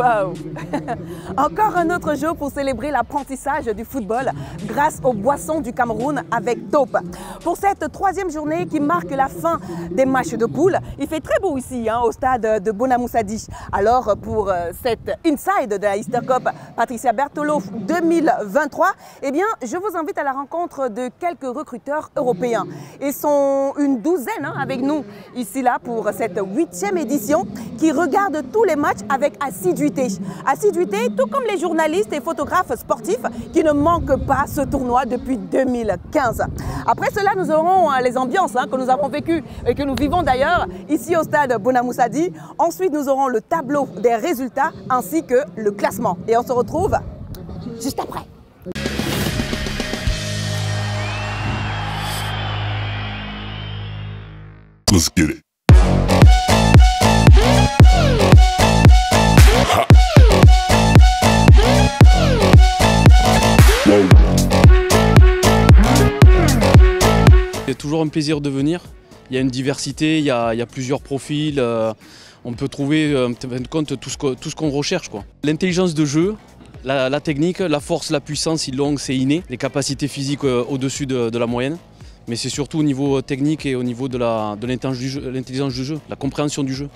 Wow. Encore un autre jour pour célébrer l'apprentissage du football grâce aux boissons du Cameroun avec Taupe. Pour cette troisième journée qui marque la fin des matchs de poule, il fait très beau ici au stade de Bonamoussadi. Alors pour cette Inside de la Easter Cup Patricia Bertolo 2023, eh bien, je vous invite à la rencontre de quelques recruteurs européens. Ils sont une douzaine avec nous ici là pour cette 8e édition qui regarde tous les matchs avec assiduité. Assiduité, tout comme les journalistes et photographes sportifs qui ne manquent pas ce tournoi depuis 2015. Après cela, nous aurons les ambiances que nous avons vécues et que nous vivons d'ailleurs ici au stade Bonamoussadi. Ensuite, nous aurons le tableau des résultats ainsi que le classement. Et on se retrouve juste après. Let's get it. C'est toujours un plaisir de venir. Il y a une diversité, il y a plusieurs profils. On peut trouver en fin de compte tout ce qu'on recherche. L'intelligence de jeu, la technique, la force, la puissance, c'est inné. Les capacités physiques au-dessus de la moyenne. Mais c'est surtout au niveau technique et au niveau de l'intelligence du jeu, la compréhension du jeu.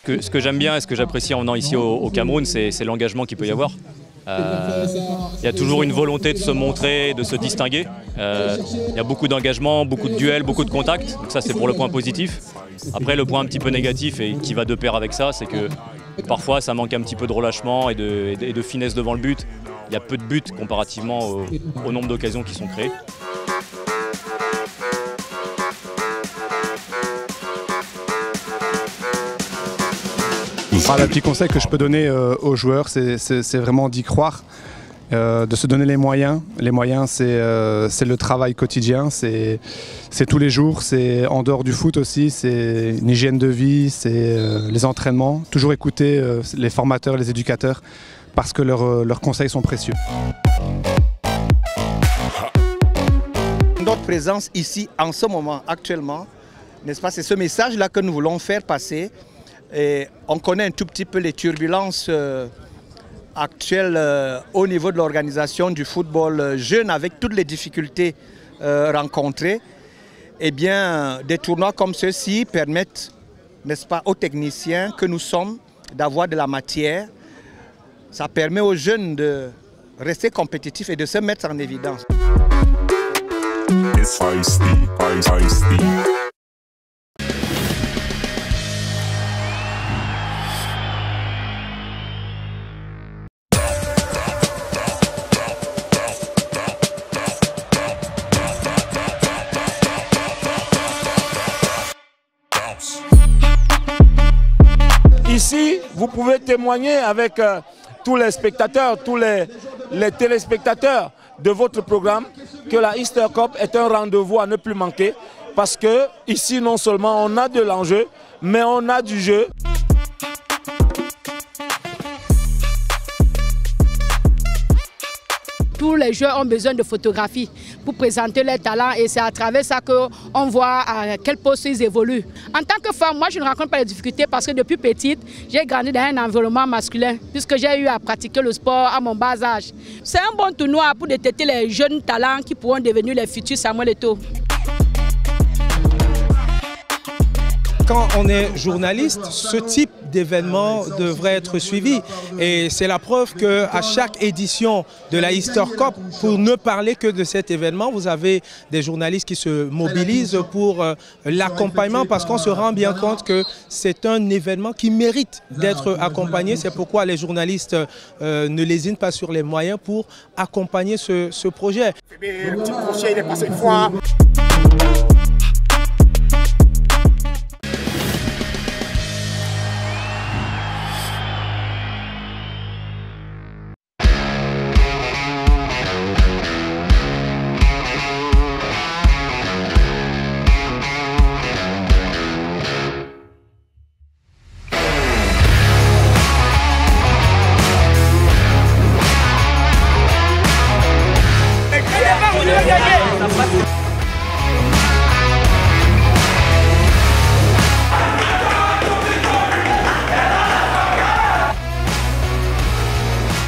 Ce que j'aime bien et ce que j'apprécie en venant ici au Cameroun, c'est l'engagement qu'il peut y avoir. Il y a toujours une volonté de se montrer, de se distinguer. Il y a beaucoup d'engagement, beaucoup de duels, beaucoup de contacts. Donc ça, c'est pour le point positif. Après, le point un petit peu négatif et qui va de pair avec ça, c'est que parfois, ça manque un petit peu de relâchement et de finesse devant le but. Il y a peu de buts comparativement au nombre d'occasions qui sont créées. Le petit conseil que je peux donner aux joueurs, c'est vraiment d'y croire, de se donner les moyens. Les moyens, c'est le travail quotidien, c'est tous les jours, c'est en dehors du foot aussi, c'est une hygiène de vie, c'est les entraînements. Toujours écouter les formateurs, les éducateurs, parce que leurs conseils sont précieux. Notre présence ici, en ce moment, actuellement, n'est-ce pas, c'est ce message-là que nous voulons faire passer. Et on connaît un tout petit peu les turbulences actuelles au niveau de l'organisation du football jeune avec toutes les difficultés rencontrées. Eh bien, des tournois comme ceux-ci permettent, n'est-ce pas, aux techniciens que nous sommes d'avoir de la matière. Ça permet aux jeunes de rester compétitifs et de se mettre en évidence. It's feisty, feisty. Ici, vous pouvez témoigner avec tous les spectateurs, tous les téléspectateurs de votre programme que la Easter Cup est un rendez-vous à ne plus manquer parce que ici, non seulement on a de l'enjeu, mais on a du jeu. Tous les joueurs ont besoin de photographie pour présenter leurs talents et c'est à travers ça qu'on voit à quel poste ils évoluent. En tant que femme, moi je ne rencontre pas les difficultés parce que depuis petite, j'ai grandi dans un environnement masculin puisque j'ai eu à pratiquer le sport à mon bas âge. C'est un bon tournoi pour détecter les jeunes talents qui pourront devenir les futurs Samuel Eto'o. Quand on est journaliste, ce type d'événement devrait être suivi. Et c'est la preuve qu'à chaque édition de la Easter Cup, pour ne parler que de cet événement, vous avez des journalistes qui se mobilisent pour l'accompagnement parce qu'on se rend bien compte que c'est un événement qui mérite d'être accompagné. C'est pourquoi les journalistes ne lésinent pas sur les moyens pour accompagner ce projet. Le petit crochet, il est passé une fois.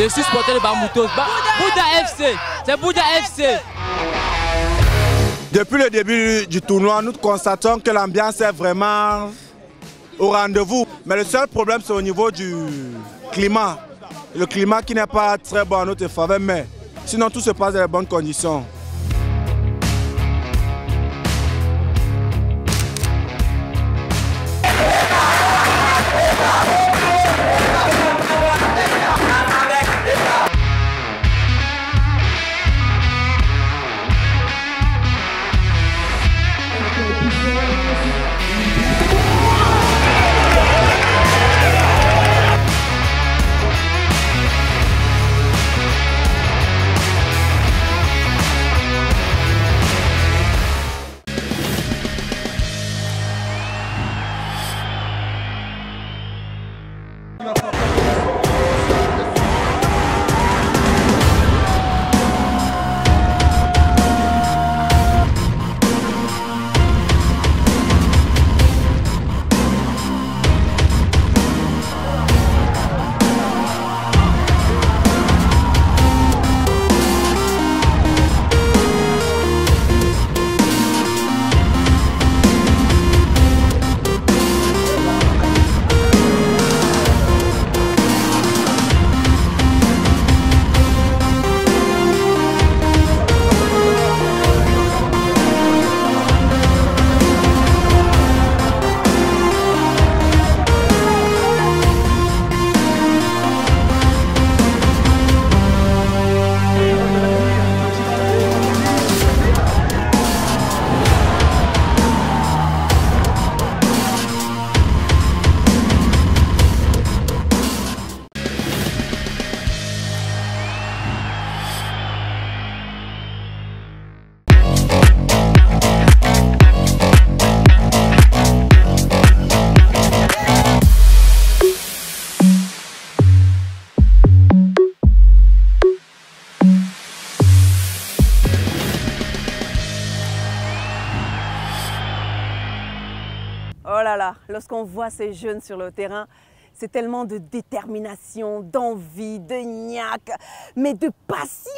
Je suis supporter de Bambuto. Bouddha FC. C'est Bouddha FC. Depuis le début du tournoi, nous constatons que l'ambiance est vraiment au rendez-vous. Mais le seul problème, c'est au niveau du climat. Le climat qui n'est pas très bon en notre faveur, mais sinon tout se passe dans les bonnes conditions. Oh là là, lorsqu'on voit ces jeunes sur le terrain, c'est tellement de détermination, d'envie, de niaque, mais de passion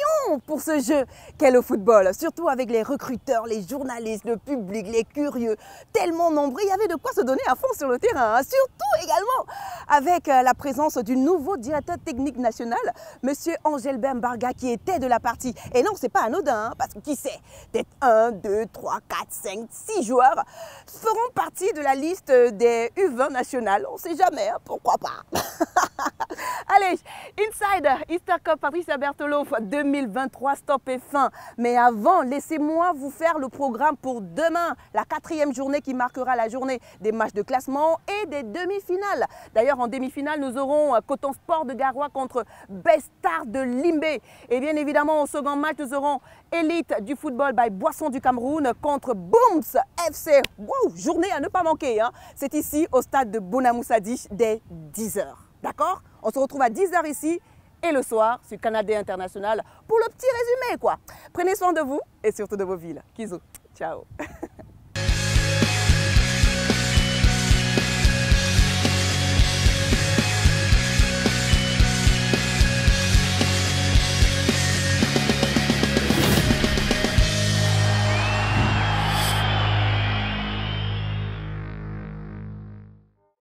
pour ce jeu qu'est le football. Surtout avec les recruteurs, les journalistes, le public, les curieux, tellement nombreux. Il y avait de quoi se donner à fond sur le terrain. Hein. Surtout également avec la présence du nouveau directeur technique national, M. Angelbert Mbarga, qui était de la partie. Et non, c'est pas anodin, hein, parce que qui sait, peut-être 1, 2, 3, 4, 5, 6 joueurs feront partie de la liste des U20 nationales. On ne sait jamais, hein, pourquoi pas. Allez, Inside Easter Cup Patricia Berthelot 2023, stop et fin. Mais avant, laissez-moi vous faire le programme pour demain, la 4e journée qui marquera la journée des matchs de classement et des demi-finales. D'ailleurs, en demi-finale, nous aurons Coton Sport de Garoua contre Best Star de Limbé. Et bien évidemment, au second match, nous aurons Élite du football by Boisson du Cameroun contre Booms FC. Wow, journée à ne pas manquer. Hein. C'est ici au stade de Bonamoussadi dès 10h. D'accord? On se retrouve à 10h ici et le soir sur Canada International pour le petit résumé, quoi. Prenez soin de vous et surtout de vos villes. Kizo, ciao.